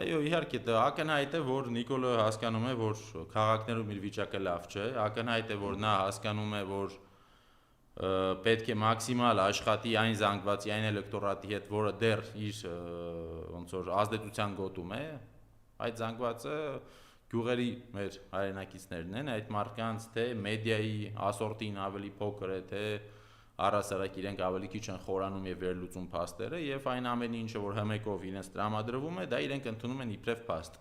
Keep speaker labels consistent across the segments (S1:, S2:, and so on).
S1: Այո, իհարկե, դա ակնհայտ է, որ Նիկոլը հասկանում է, որ քաղաքներում իր վիճակը լավ չէ, ակնհայտ է, որ նա հասկանում է, որ պետք է մաքսիմալ աշխատի այն զանգվածի, այն էլեկտորատի հետ, որը դեռ իր ոնց որ ազդեցության գոտում է, այդ զանգվածը գյուղերի մեր հայրենակիցներն են, այդ մարդկանց թե մեդիայի ասորտին ավելի փոքր է, թե առասարակ իրենք ավելի քիչ են խորանում եւ վերլուծում փաստերը եւ այն ամեն ինչը որ հմեկով իրենց տրամադրվում է, դա իրենք ընդունում են իբրև փաստ։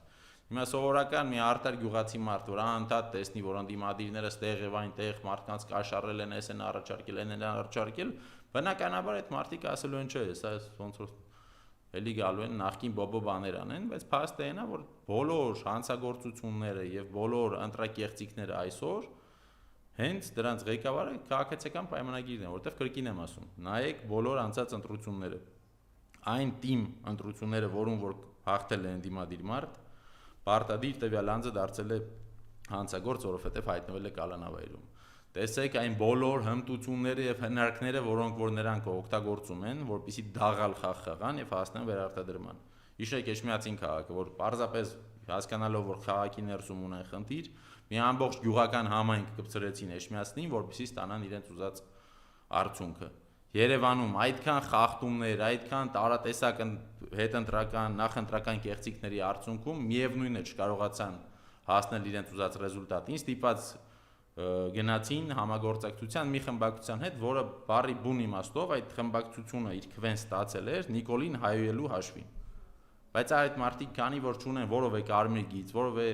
S1: Հիմա սովորական մի արտար գյուղացի մարդ, որ անընդհատ տեսնի, որ ընդդիմադիրները ստեղ եւ այնտեղ մարդկանց կաշառել են, էս են առաջարկել, են առաջարկել, բնականաբար այդ մարդիկ ասելու են, չէ, սա ոնց որ էլի գալու են նախքին բոբո բաներ անեն, բայց փաստը այն է, որ բոլոր հանցագործությունները եւ բոլոր ընտրակեղծիքները այսօր հենց դրանց ղեկավարը քաղաքացիական պայմանագիրն է, որտեղ կրկին եմ ասում, նայեք բոլոր անցած ընտրությունները, այն թիմ ընտրությունները, որոնց որ հաղթել է ընդդիմադիր մարդ, պարտադիր տվյալ անձը դարձել է հանցագործ, որովհետև հայտնվել է կալանավայրում։ Տեսեք այն բոլոր հմտությունները եւ հնարքները, որոնք որ նրանք օգտագործում են, որպեսզի դաղալ խաղ խաղան եւ հասնեն վերարտադրման։ Հիշեք Էջմիածին քաղաքը, որ պարզապես հասկանալով, որ քաղաքի ներսում ունեն խնդիր, մի ամբողջ գյուղական համայնք կպցրեցին Էջմիածնին, որպեսզի ստանան իրենց ուզած արդյունքը։ Երևանում այդքան խախտումներ, այդքան տարատեսակ հետընտրական, նախընտրական կեղծիքների արդյունքում միևնույն է չկարողացան հասնել իրենց ուզած ռեզուլտատին, ստիպած գնացին համագործակցության մի խմբակցության հետ, որը բարի բուն իմաստով այդ խմբակցությունը իր քվեն ստացել էր Նիկոլին հայոյելու հաշվին։ Բայց այդ մարդիկ քանի որ չունեն որևէ կարմիր գիծ, որևէ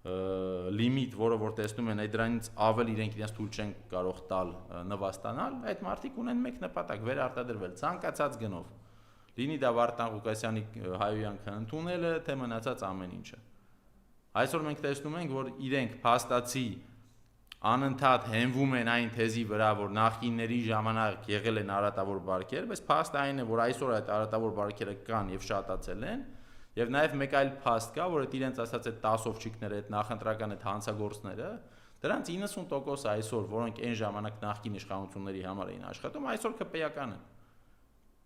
S1: լիմիտ, որը որ տեսնում են, այդ դրանից ավել իրենք իրենց թույլ չեն կարող տալ նվաստանալ, այդ մարդիկ ունեն մեկ նպատակ՝ վերարտադրվել ցանկացած գնով։ Լինի դա Վարդան Ղուկասյանի հայոյանքը ընդունելը, թե մնացած ամեն ինչը։ Այսօր մենք տեսնում ենք, որ իրենք փաստացի անընդհատ հենվում են այն թեզի վրա, որ նախկինների ժամանակ եղել են արատավոր բարքեր, բայց փաստը այն է, որ այսօր այդ արատավոր բարքերը կան եւ շատացել են, եւ նաեւ մեկ այլ փաստ կա, որ այդ իրենց ասած այդ 10 ովչիկները, այդ նախընտրական այդ հանցագործները, դրանց 90% այսօր, որոնք այն ժամանակ նախկին իշխանությունների համար էին աշխատում, այսօր քպեական են։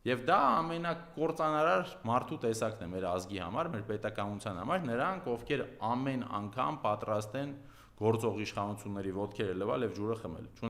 S1: Եվ դա ամենակործանարար մարդու տեսակն է մեր ազգի համար, մեր պետականության համար, նրանք, ովքեր ամեն անգամ պատրաստ են գործող իշխանությունների ոտքերը լվալ եւ ջուրը խմել։